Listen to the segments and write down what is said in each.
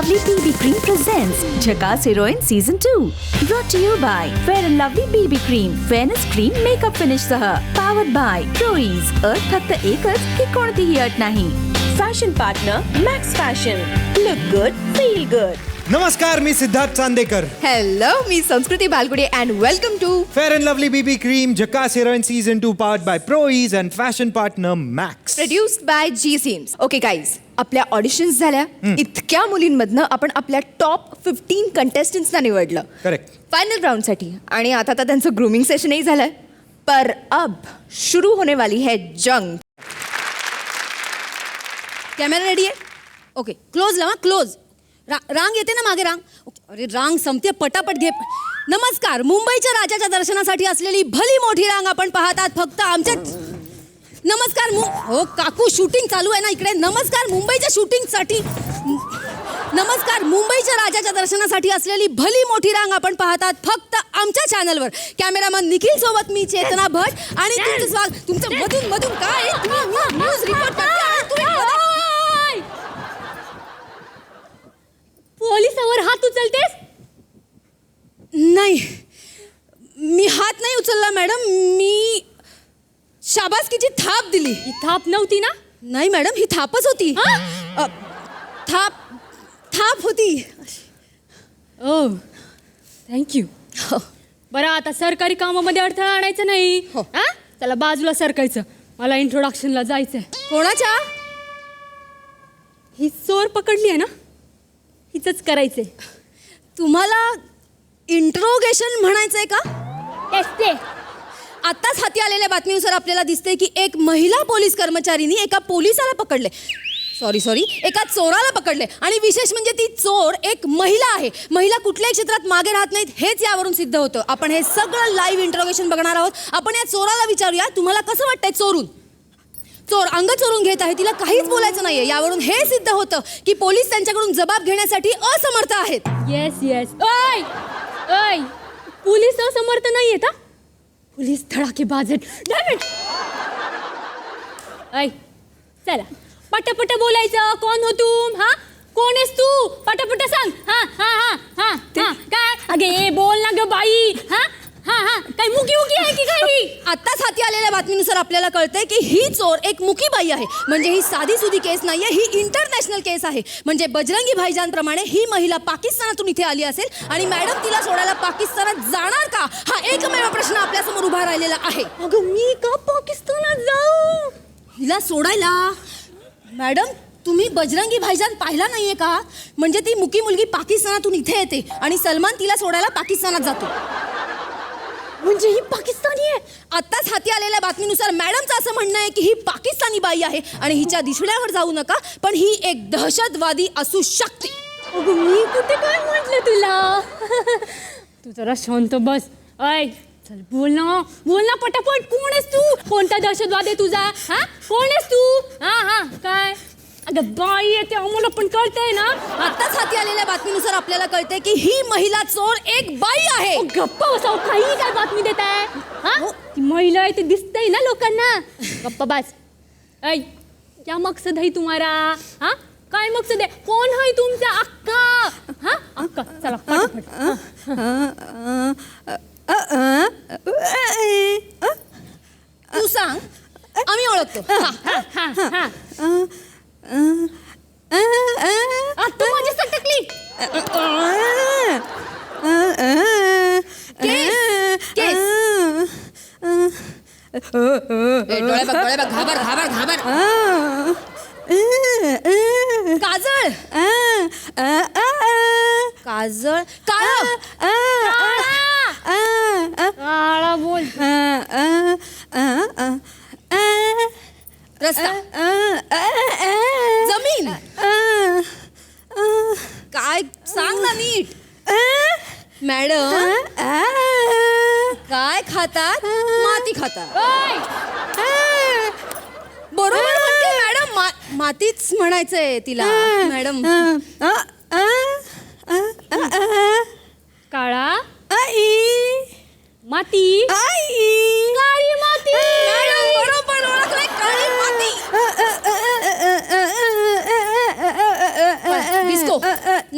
Lovely BB Cream presents Jhakaas Heroine Season 2. Brought to you by Fair and Lovely BB Cream. Fairness Cream Makeup Finish सह. Powered by Proease. अट फक्त एकच की कोणतीही अट नाही. Fashion partner Max fashion. Look good feel good. नमस्कार, मी सिद्धार्थ चांदेकर. हॅलो, मी Sanskruti Balgude and welcome to fair and lovely BB cream, झकास हिरोइन सीझन 2 पावर्ड बाय प्रोईज and fashion partner Max. Produced by जी सिम्स. ओके गाईज, आपल्या ऑडिशन्स झाल्या. इतक्या मुलींमधनं आपण आपल्या टॉप 15 कंटेस्टंट्सना निवडलं. करेक्ट. फायनल राउंडसाठी. आणि आता तर त्यांचं ग्रूमिंग सेशनही झालंय. पर अब शुरू होने वाली है जंग. कॅमेरा रेडी आहे? ओके, क्लोज लावा, क्लोज. रांग येते ना मागे, रांग. अरे रांग संपते, पटापट घे. नमस्कार, मुंबईच्या राजाच्या दर्शनासाठी असलेली भली मोठी रांग आपण पाहतात फक्त आमच्या. नमस्कार हो काकू, शूटिंग चालू आहे ना इकडे. नमस्कार, मुंबईच्या शूटिंगसाठी. नमस्कार, मुंबईच्या राजाच्या दर्शनासाठी असलेली भली मोठी रांग आपण पाहतात फक्त आमच्या चॅनलवर. कॅमेरामन निखिल सोबत मी चेतना भट आणि तुमचं स्वागत. तुमचं मधून मधून काय न्यूज रिपोर्ट पोलिसावर हात उचलतेस? नाही, मी हात नाही उचलला मॅडम. मी शाबासकीची थाप दिली. ही थाप नव्हती ना? नाही मॅडम, ही थापच होती. थाप होती. ओ थँक्यू. बरं, आता सरकारी कामामध्ये अडथळा आणायचा नाही. हा, चला बाजूला सरकायचं. मला इंट्रोडक्शनला जायचंय. कोणाच्या? ही चोर पकडली आहे ना, हिचंच करायचंय. तुम्हाला इंट्रोगेशन म्हणायचंय का? ते आत्ताच हाती आलेल्या बातमीनुसार आपल्याला दिसते की एक महिला पोलीस कर्मचारीनी एका पोलिसाला पकडले. सॉरी एका चोराला पकडले. आणि विशेष म्हणजे ती चोर एक महिला आहे. महिला कुठल्याही क्षेत्रात मागे राहत नाहीत हेच यावरून सिद्ध होतं. आपण हे सगळं लाईव्ह इंट्रोगेशन बघणार आहोत. आपण या चोराला विचारूया, तुम्हाला कसं वाटतंय चोरून? चोर अंग चोरून घेत आहे, तिला काहीच बोलायचं नाहीये. यावरून हे सिद्ध होतं की पोलीस त्यांच्याकडून जबाब घेण्यासाठी असमर्थ आहेत. येस. ओय ओय, पोलीस असमर्थ नाही आहेत. पोलीस धडाकेबाज आहेत. ऐ चला पटापट बोलायचं. कोण हो तू? हा, कोण आहेस तू? पटापट सांग. हा काय? अगे बोल ना ग बाई. हा काय मुकी आहे की काही? आत्ताच हाती आलेल्या बातमीनुसार आपल्याला कळतंय की ही चोर एक मुकी बाई आहे. म्हणजे ही साधी सुधी केस नाहीये, ही इंटरनॅशनल केस आहे. म्हणजे बजरंगी भाईजानप्रमाणे ही महिला पाकिस्तानातून इथे आली असेल आणि मॅडम तिला सोडायला पाकिस्तानात जाणार का, हा एकमेव प्रश्न आपल्यासमोर उभा राहिलेला आहे. अगं मी का पाकिस्तानात जाऊ? हिला सोडायला? मॅडम, तुम्ही बजरंगी भाईजान पाहिला नाहीये का? म्हणजे ती मुकी मुलगी पाकिस्तानातून इथे येते आणि सलमान तिला सोडायला पाकिस्तानात जातो. म्हणजे ही पाकिस्तानी आहे? आत्ताच हाती आलेल्या बातमीनुसार मॅडमचं असं म्हणणं आहे की ही पाकिस्तानी बाई आहे आणि हिच्या दिसण्यावर जाऊ नका, पण ही एक दहशतवादी असू शकते. अगं मी कुठे काय म्हटलं तुला? तू जरा शांत बस. ऐ चल बोल ना पटापट. कोण आहेस तू? कोणता दहशतवाद आहे तुझा? हा, कोण आहेस तू? हा काय? अगं बाई येते, आम्हाला पण कळतंय ना. आत्ताच हाती आलेल्या बातमीनुसार आपल्याला कळतंय की ही महिला चोर एक बाई आहे. गप्पा बसाव, काही काय बातमी देत आहे? हा, ती महिला आहे ते दिसतंय ना लोकांना. गप्पा बस. ऐ क्या मकसद है तुम्हारा? हा, काय मकसद आहे? कोण आहे तुमचा? अक्का? हा अक्का, चला पटापट. तू सांग, आम्ही ओळखतो. तू माझी सटकली. केस. डोळे बघ, घाबर. काजळ. काळा बोल. रस्ता. जमीन. काय सांग ना नीट. मॅडम काय खातात? माती खातात. बरोबर म्हणते मॅडम. मातीच म्हणायचंय तिला मॅडम. काळा माती. काळी माती. मॅडम बरोबर ओळखलंय, काळी माती.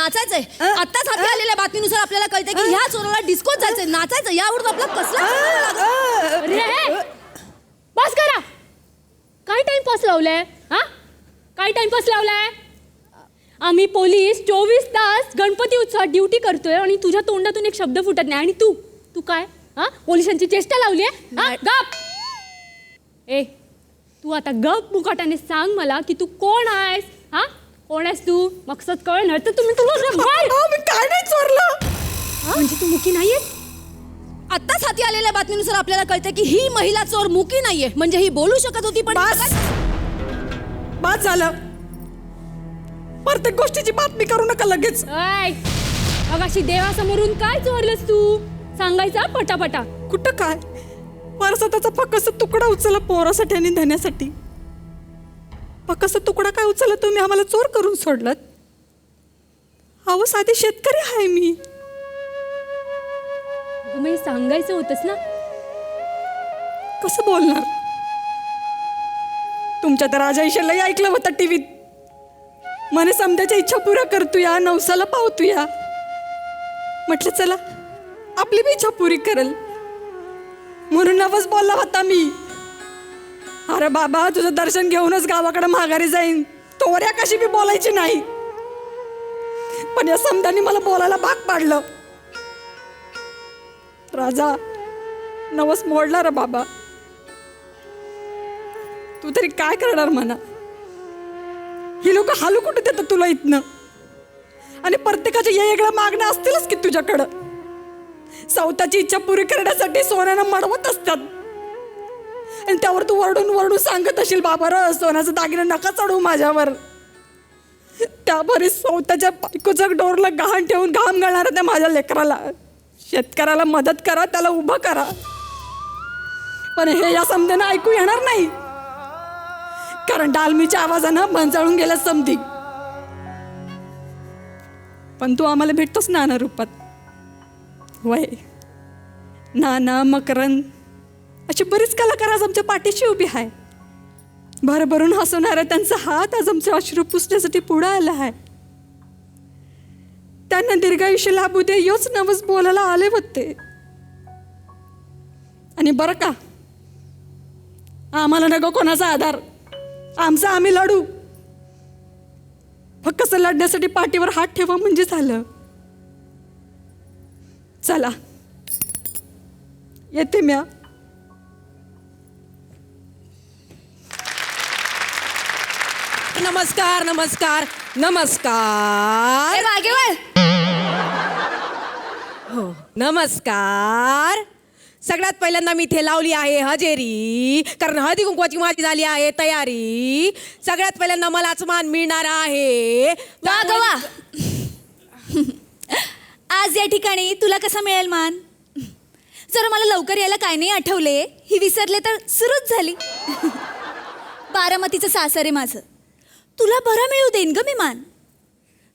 नाचायचंय. आत्ताच हाती आलेल्या बातमीनुसार आपल्याला कळतंय की ह्या चोराला डिस्कोत जायचंय, नाचायचं. यावरून आपला कसला अरे बस करा. काय टाइमपास लावलाय हा? काय टाइमपास लावलाय? आम्ही पोलीस 24 तास गणपती उत्सवात ड्युटी करतोय आणि तुझ्या तोंडातून एक शब्द फुटत नाही. आणि तू काय हा पोलिसांची चेष्टा लावली आहे? गप. ए तू आता गप मुकाट्याने सांग मला की तू कोण आहेस? हा कोण आहेस तू? मकसद कळणार तर तुम्ही मी काय नाही चोरलं. म्हणजे तू मुकी नाहीयेस? आत्ताच हाती आलेल्या बातमीनुसार आपल्याला कळतंय की ही महिला चोर मुकी नाहीये. म्हणजे ही बोलू शकत होती पण बाद झालं. प्रत्येक गोष्टीची बातमी करू नका लगेच. अगाशी देवासमोरून काय चोरलंस तू? सांगायचा पटापटा. कुठं काय परसाताचा फकस्त तुकडा उचलला पोरासाठी आणि धन्यासाठी. फकस्त तुकडा काय उचलला तुम्ही आम्हाला चोर करून सोडलात. अहो साधी शेतकरी आहे मी. मग सांगायचं होतंस ना. कसं बोलणार? तुमच्या तर राजा ईशालाही ऐकलं होतं टीव्हीत. मने समजायच्या इच्छा पुऱ्या करतोया, नवसाला पावतोया. म्हटलं चला आपली बी इच्छा पुरी करेल म्हणून नवस बोलला होता मी. अरे बाबा तुझं दर्शन घेऊनच गावाकडे माघारी जाईन. तोवर या कशी बी बोलायची नाही. पण या समजाने मला बोलायला भाग पाडलं. राजा नवस मोडला रे बाबा. तू तरी काय करणार म्हणा. ही लोक हालू कुठे देतात तुला इथनं. आणि प्रत्येकाच्या वेगळ्या मागण्या असतीलच की तुझ्याकडं. स्वतःची इच्छा पुरी करण्यासाठी सोन्यानं मडवत असतात. आणि त्यावर तू वरडून वरडून सांगत असेल बाबा र सोन्याचं दागिनं नका चढवू माझ्यावर. त्याभरी स्वतःच्या बायकोचं डोरला गहाण ठेवून घाम घालणाऱ्या त्या माझ्या लेकराला शेतकऱ्याला मदत करा, त्याला उभं करा. पण हे या समजेनं ऐकू येणार नाही. कारण डालमीच्या आवाजानं भंजाळून गेल्या समधी. पण तू आम्हाला भेटतोस नाना रूपात. वय नाना मकरंद अशी बरीच कलाकार आज आमच्या पाठीशी उभी आहे. भरभरून हसवणारा त्यांचा हात आज आमचे अश्रू पुसण्यासाठी पुढे आला आहे. त्यांना दीर्घायुष्य लाभू दे योच नवस बोलायला आले होते. आणि बरं का आम्हाला नको कोणाचा आधार. आमचा आम्ही लढू. फक्त कसं लढण्यासाठी पाठीवर हात ठेवा म्हणजे झालं. चला येते म्या. नमस्कार नमस्कार नमस्कार. हो नमस्कार. सगळ्यात पहिल्यांदा मी इथे लावली आहे हजेरी. कारण हळदी कुंकवाची माझी झाली आहे तयारी. सगळ्यात पहिल्यांदा मलाच मान मिळणार आहे. आज या ठिकाणी तुला कसा मिळेल मान? जर मला लवकर यायला काय नाही आठवले, ही विसरले तर सुरूच झाली. बारामतीचं सासर आहे माझं. तुला बरं मिळू देईन ग मी मान.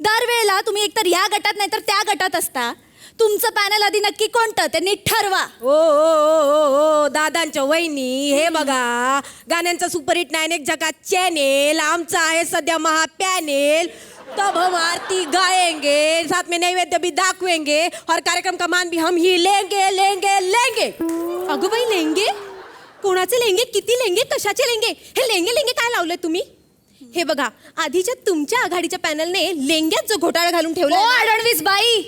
दरवेळेला तुम्ही एकतर या गटात नाही तर त्या गटात असता. तुमचं पॅनल आधी नक्की कोणतं ते नीट ठरवा. ओ ओ ओ ओ दादांच्या वहिनी हे बघा गाण्यांचा सुपरहिट 9 जगात चॅनेल आमचा आहे सध्या महा पॅनेल. तब हम आरती गाएंगे, साथ में नैवेद्य भी दाखवेंगे और कार्यक्रम का मान भी हम ही लेंगे लेंगे लेंगे. अगं बाई लेंगे? कोणाचे लेंगे? किती लेंगे? कशाचे लेंगे? हे लेंगे लेंगे काय लावलंय तुम्ही? हे बघा आधीच्या तुमच्या आघाडीच्या पॅनलने लेंग्यात जो घोटाळा घालून ठेवला. अडणवीस बाई,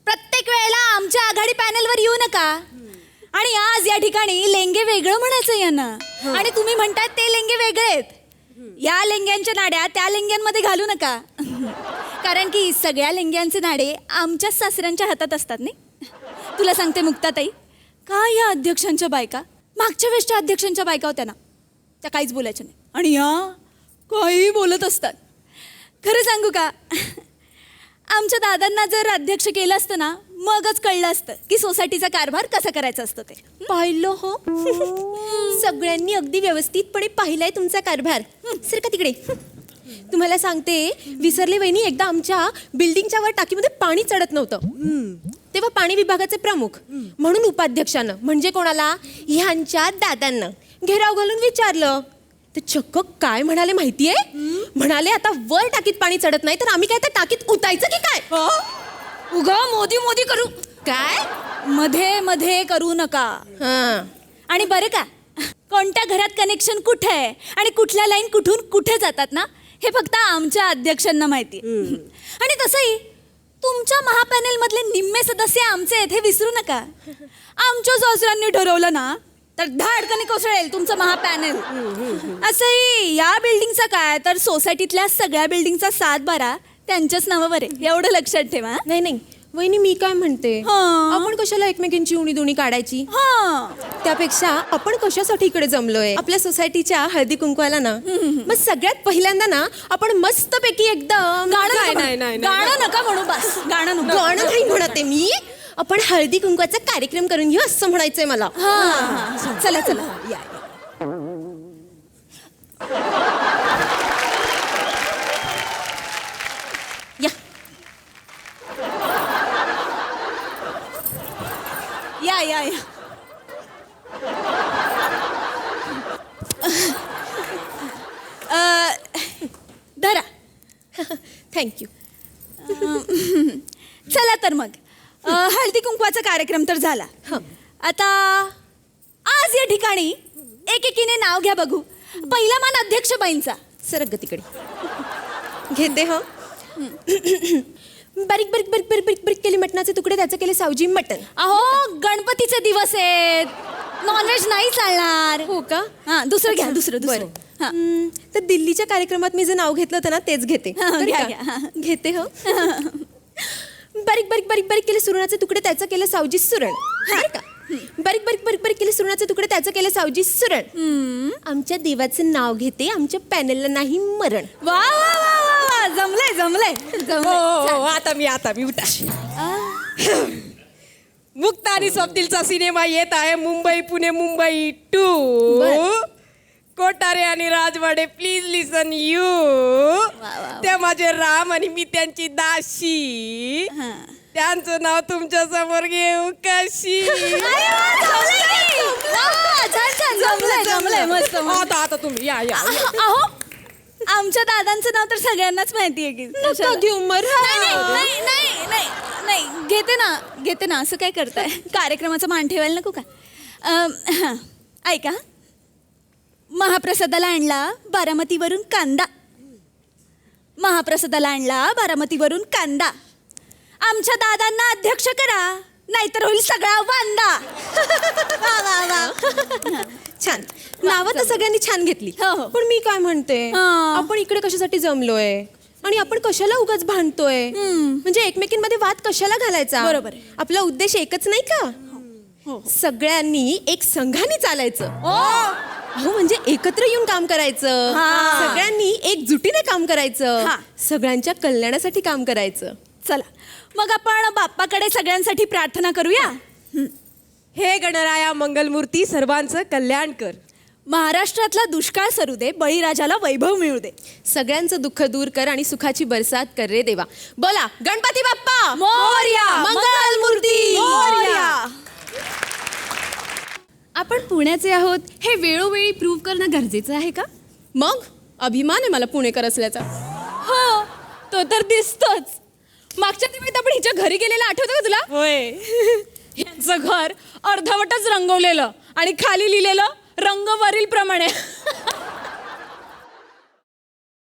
प्रत्येक वेळेला आमच्या आघाडी पॅनलवर येऊ नका. आणि आज या ठिकाणी लेंगे वेगळं म्हणायचं यांना. आणि तुम्ही म्हणताय ते लेंगे वेगळे आहेत. या लेंग्यांच्या नाड्या त्या लेंग्यांमध्ये घालू नका. कारण की सगळ्या लेंग्यांचे नाडे आमच्याच सासऱ्यांच्या हातात असतात नाही. तुला सांगते मुक्ताताई, काय या अध्यक्षांच्या बायका मागच्या वेळेसच्या अध्यक्षांच्या बायका होत्या ना, त्या काहीच बोलायच्या नाही. आणि या काही बोलत असतात. खरं सांगू का, आमच्या दादांना जर अध्यक्ष केलं असतं ना मगच कळलं असतं की सोसायटीचा कारभार कसा करायचा असतो ते. पाहिलं हो सगळ्यांनी अगदी व्यवस्थितपणे पाहिलाय तुमचा कारभार. सर का तिकडे तुम्हाला सांगते विसरले वहिनी एकदा आमच्या बिल्डिंगच्या वर टाकीमध्ये पाणी चढत नव्हतं. तेव्हा पाणी विभागाचे प्रमुख म्हणून उपाध्यक्षानं म्हणजे कोणाला ह्यांच्या दादांना घेराव घालून विचारलं ते चक्क काय म्हणाले माहितीये? म्हणाले आता वर टाकीत पाणी चढत नाही तर आम्ही काय त्या टाकीत उतायचं की काय? उगा मोदी मोदी करू काय? मध्ये मध्ये करू नका. हा. आणि बरं का, कोणत्या घरात कनेक्शन कुठे आहे आणि कुठल्या लाईन कुठून कुठे जातात ना, हे फक्त आमच्या अध्यक्षांना माहिती. आणि तसंही तुमच्या महापॅनेल मधले निम्मे सदस्य आमचे आहेत हे विसरू नका. आमच्या सासऱ्यांनी ठरवलं ना तर धाडकनी कोसळेल तुमचं महापॅनेल. असंही या बिल्डिंगचा काय तर सोसायटीतल्या सगळ्या बिल्डिंगचा 7-12 त्यांच्याच नावावर आहे, एवढं लक्षात ठेवा. नाही नाही वहिनी, मी काय म्हणते, हा. आपण कशाला एकमेकींची उणी दुणी काढायची? हा, त्यापेक्षा आपण कशासाठी इकडे जमलोय? आपल्या सोसायटीच्या हळदी कुंकवाला ना, मग सगळ्यात पहिल्यांदा ना आपण मस्तपैकी एकदम गाणं नका म्हणू, बस गाणं नको. गाणं नाही म्हणते मी, आपण हळदी कुंकवाचा कार्यक्रम करून घेऊ असं म्हणायचंय मला. हा, चला चला या. या या या या. धरा. थँक्यू. चला तर मग हळदी कुंकवाचा कार्यक्रम तर झाला. आता आज या ठिकाणी एकेकीने नाव घ्या बघू. पहिला मान अध्यक्ष बाईंचा. सरक तिकडे घेते. हा. बारीक बारीक बारीक बारीक बारीक बारीक केले मटणाचे तुकडे, त्याचं केले सावजी मटण. अहो गणपतीचे दिवस आहेत, नॉनव्हेज नाही चालणार. हो का? हा, दुसरं घ्या, दुसरं दुसरं. हा. तर दिल्लीच्या कार्यक्रमात मी जे नाव घेतलं होतं ना तेच घेते. हा, बरं घ्या, का? घ्या. घेते. हो. बारीक बारीक बारीक बारीक केले सुरणाचे तुकडे, त्याचं केलं सावजी सुरण. बरं का? बारीक बारीक बारीक बारीक केले सुरणाचे तुकडे, त्याचं केलं सावजी सुरण. आमच्या देवाचं नाव घेते, आमच्या पॅनेलला नाही मरण. वा वा वा वा वा, जमलंय जमलंय जमलंय. आता मी उठा. मुक्त आणि स्वप्नीलचा सिनेमा येत आहे मुंबई पुणे मुंबई 2. कोटारे आणि राजवाडे प्लीज लिसन यू. ते माझे राम आणि मी त्यांची दाशी. त्यांचं नाव तुमच्या समोर घेऊ कशी? जमलंय जमलंय मस्त. आता तुम्ही या या. अहो आमच्या दादांचं नाव तर सगळ्यांनाच माहिती आहे की. घेऊ मर. नाही नाही नाही नाही, घेते ना. असं काय करताय? कार्यक्रमाचा मान ठेवायला नको का? हां, ऐका. महाप्रसादाला आणला बारामतीवरून कांदा. महाप्रसादाला आणला बारामतीवरून कांदा. आमच्या दादांना अध्यक्ष करा, नाहीतर होईल सगळा वांदा. वा वा वा. छान नावं तर सगळ्यांनी छान घेतली. हो. पण मी काय म्हणते, हा. आपण इकडे कशासाठी जमलोय आणि आपण कशाला उगाच भांडतोय? म्हणजे एकमेकींमध्ये वाद कशाला घालायचा? बरोबर आहे. आपला उद्देश एकच नाही का? सगळ्यांनी एक संघाने चालायचं. हो, म्हणजे एकत्र येऊन काम करायचं. हा. सगळ्यांनी एकजुटीने काम करायचं. हा. सगळ्यांच्या कल्याणासाठी काम करायचं. चला मग आपण बाप्पाकडे सगळ्यांसाठी प्रार्थना करूया. हे गणराया मंगलमूर्ती सर्वांचं कल्याण कर. महाराष्ट्रातला दुष्काळ सरू दे, बळीराजाला वैभव मिळू दे. सगळ्यांचं दुःख दूर कर आणि सुखाची बरसात कर रे देवा. बोला गणपती बाप्पा मोरया, मंगलमूर्ती मोरया. आपण पुण्याचे आहोत हे वेळोवेळी प्रूव्ह करणं गरजेचं आहे का? मग अभिमान आहे मला पुणेकर असल्याचा. हो, तो तर दिसतोच. मागच्या दिवशी आपण हिच्या घरी गेलेला आठवतं का तुला? होय. यांचं घर अर्धवटच रंगवलेलं आणि खाली लिहिलेलं रंग वरील प्रमाणे.